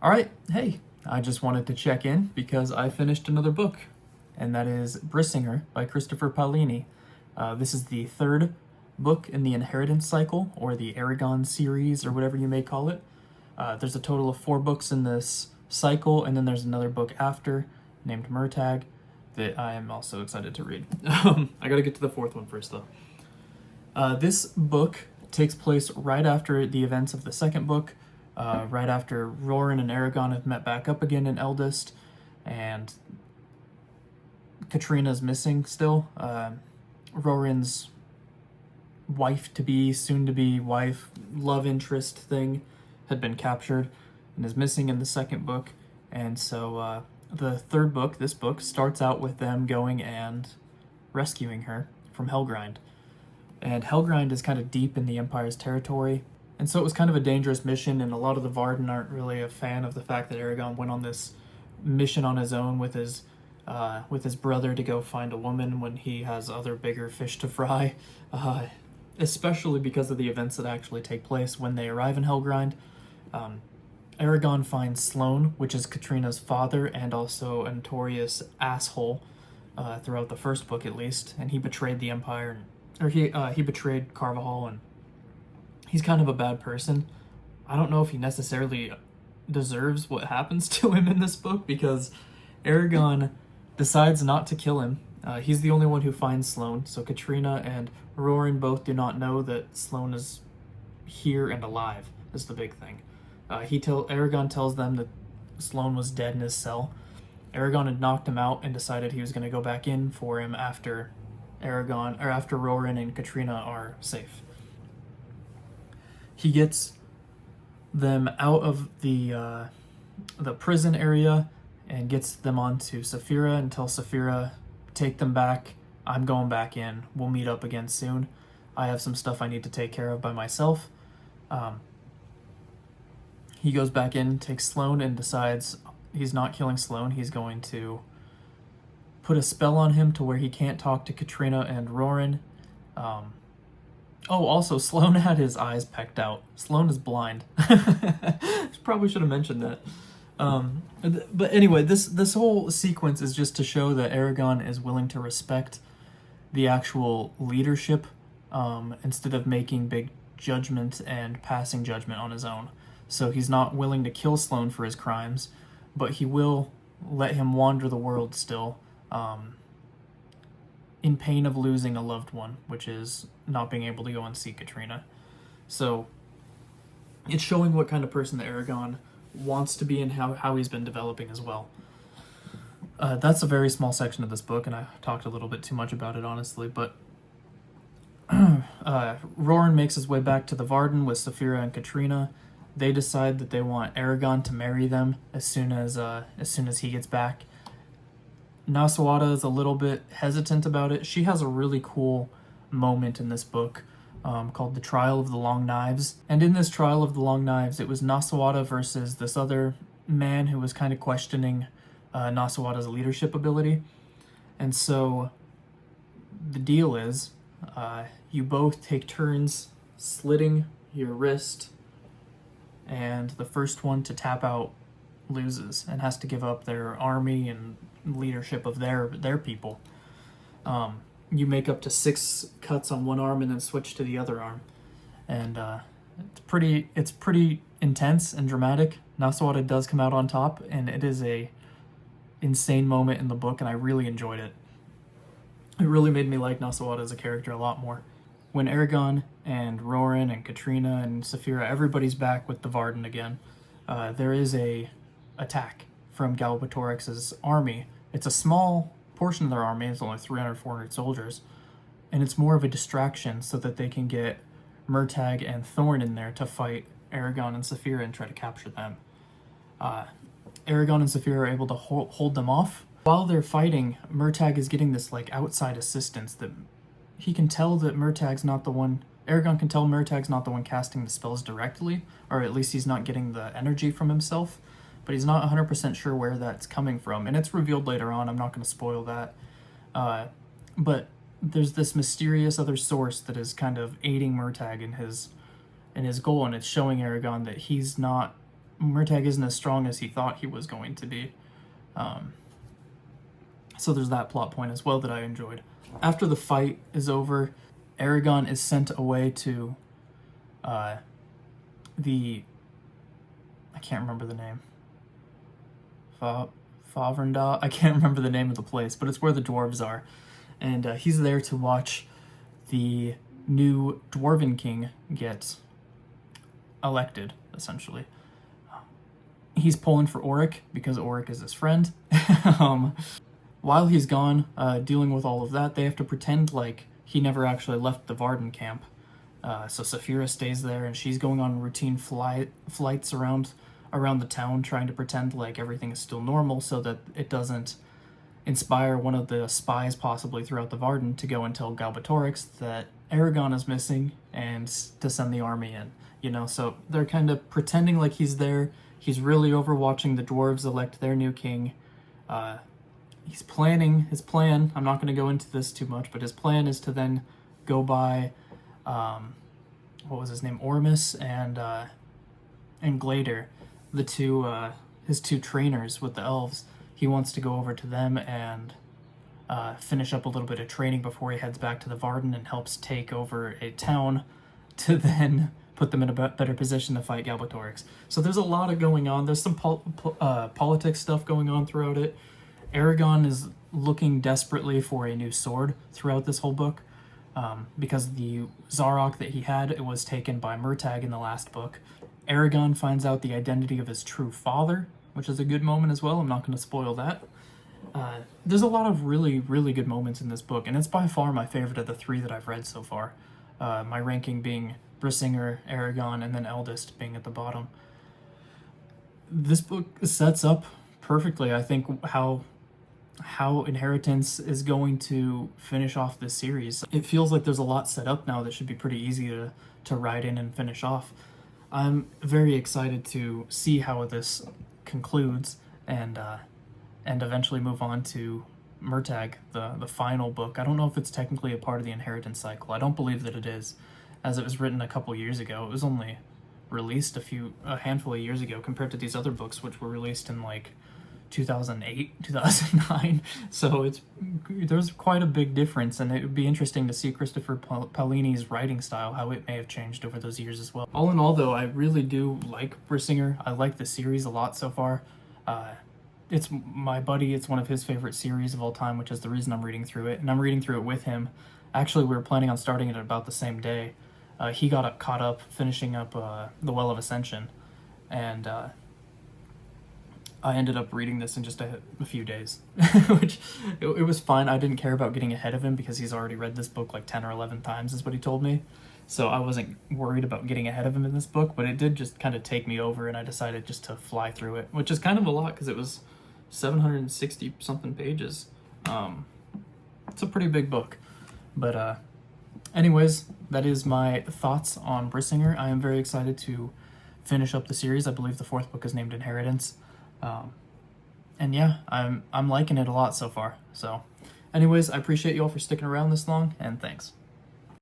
All right, hey, I just wanted to check in because I finished another book, and that is Brisingr by Christopher Paolini. This is the third book in the Inheritance cycle, or the Aragon series, or whatever you may call it. There's a total of 4 books in this cycle, and then there's another book after named Murtagh that I am also excited to read. I gotta get to the 4th one first, though. This book takes place right after the events of the 2nd book, right after Roran and Aragon have met back up again in Eldest, and Katrina's missing still. Roran's wife-to-be, soon-to-be wife, love interest thing had been captured and is missing in the 2nd book. And so the 3rd book, this book, starts out with them going and rescuing her from Helgrind. And Helgrind is kind of deep in the Empire's territory, and so it was kind of a dangerous mission, and a lot of the Varden aren't really a fan of the fact that Aragon went on this mission on his own with his brother to go find a woman when he has other bigger fish to fry, especially because of the events that actually take place when they arrive in Helgrind. Aragon finds Sloane, which is Katrina's father and also a notorious asshole throughout the 1st book at least, and he betrayed the Empire, or he betrayed Carvajal, and he's kind of a bad person. I don't know if he necessarily deserves what happens to him in this book, because Aragon decides not to kill him. He's the only one who finds Sloane, so Katrina and Roran both do not know that Sloane is here and alive, is the big thing. Aragon tells them that Sloane was dead in his cell. Aragon had knocked him out and decided he was going to go back in for him after Roran and Katrina are safe. He gets them out of the prison area and gets them onto Saphira and tells Saphira, take them back, I'm going back in, we'll meet up again soon. I have some stuff I need to take care of by myself. He goes back in, takes Sloane, and decides he's not killing Sloane. He's going to put a spell on him to where he can't talk to Katrina and Roran. Also, Sloane had his eyes pecked out. Sloane is blind. Probably should have mentioned that. But anyway, this whole sequence is just to show that Aragon is willing to respect the actual leadership instead of making big judgment and passing judgment on his own. So he's not willing to kill Sloane for his crimes, but he will let him wander the world still, in pain of losing a loved one, which is not being able to go and see Katrina. So it's showing what kind of person that Aragon wants to be and how he's been developing as well. That's a very small section of this book, and I talked a little bit too much about it, honestly, but Roran makes his way back to the Varden with Saphira and Katrina. They decide that they want Aragon to marry them as soon as he gets back. Nasawada is a little bit hesitant about it. She has a really cool moment in this book called The Trial of the Long Knives. And in this Trial of the Long Knives, it was Nasawada versus this other man who was kind of questioning Nasawada's leadership ability. And so the deal is you both take turns slitting your wrist, and the first one to tap out loses and has to give up their army and leadership of their people. You make up to 6 cuts on one arm and then switch to the other arm, and it's pretty intense and dramatic. Nasawada does come out on top, and it is a insane moment in the book, and I really enjoyed it. It really made me like Nasawada as a character a lot more. When Aragon and Roran and Katrina and Saphira, everybody's back with the Varden again, there is a attack from Galbatorix's army. It's a small portion of their army, it's only 300, 400 soldiers, and it's more of a distraction so that they can get Murtagh and Thorn in there to fight Aragon and Saphira and try to capture them. Aragon and Saphira are able to hold them off. While they're fighting, Murtagh is getting this outside assistance that he can tell that Murtagh's not the one. Aragon can tell Murtagh's not the one casting the spells directly, or at least he's not getting the energy from himself, but he's not 100% sure where that's coming from, and it's revealed later on. I'm not going to spoil that. But there's this mysterious other source that is kind of aiding Murtagh in his goal, and it's showing Aragon that he's not Murtagh isn't as strong as he thought he was going to be. So there's that plot point as well that I enjoyed. After the fight is over, Aragon is sent away to the... I can't remember the name. Favrenda? I can't remember the name of the place, but it's where the dwarves are. And he's there to watch the new Dwarven King get elected, essentially. He's pulling for Oric because Oric is his friend. While he's gone, dealing with all of that, they have to pretend like he never actually left the Varden camp. So Saphira stays there, and she's going on routine flights around the town, trying to pretend like everything is still normal so that it doesn't inspire one of the spies possibly throughout the Varden to go and tell Galbatorix that Aragon is missing and to send the army in. You know, so they're kind of pretending like he's there. He's really overwatching the dwarves elect their new king. He's planning his plan. I'm not going to go into this too much, but his plan is to then go by, what was his name, Ormus and Glader, the two his two trainers with the elves. He wants to go over to them and finish up a little bit of training before he heads back to the Varden and helps take over a town to then put them in a better position to fight Galbatorix. So there's a lot of going on. There's some politics stuff going on throughout it. Aragon is looking desperately for a new sword throughout this whole book, because the Zarok that he had, it was taken by Murtagh in the last book. Aragon finds out the identity of his true father, which is a good moment as well. I'm not going to spoil that. There's a lot of really, really good moments in this book, and it's by far my favorite of the three that I've read so far. My ranking being brisingr, Aragon, and then Eldest being at the bottom. This book sets up perfectly, I think, how Inheritance is going to finish off this series. It feels like there's a lot set up now that should be pretty easy to ride in and finish off. I'm very excited to see how this concludes and eventually move on to Murtagh, the final book. I don't know if it's technically a part of the Inheritance cycle. I don't believe that it is, as it was written a couple years ago. It was only released a handful of years ago compared to these other books, which were released in like 2008, 2009. So there's quite a big difference, and it would be interesting to see Christopher Paolini's writing style, how it may have changed over those years as well. All in all, though, I really do like brisingr. I like the series a lot so far. It's my buddy, it's one of his favorite series of all time, which is the reason I'm reading through it, and I'm reading through it with him. Actually, we were planning on starting it at about the same day. He got caught up finishing up The Well of Ascension, and I ended up reading this in just a few days, which it was fine. I didn't care about getting ahead of him because he's already read this book like 10 or 11 times is what he told me. So I wasn't worried about getting ahead of him in this book, but it did just kind of take me over, and I decided just to fly through it, which is kind of a lot because it was 760 something pages. It's a pretty big book. But anyways, that is my thoughts on brisingr. I am very excited to finish up the series. I believe the fourth book is named Inheritance. And yeah, I'm liking it a lot so far. So anyways, I appreciate you all for sticking around this long, and thanks.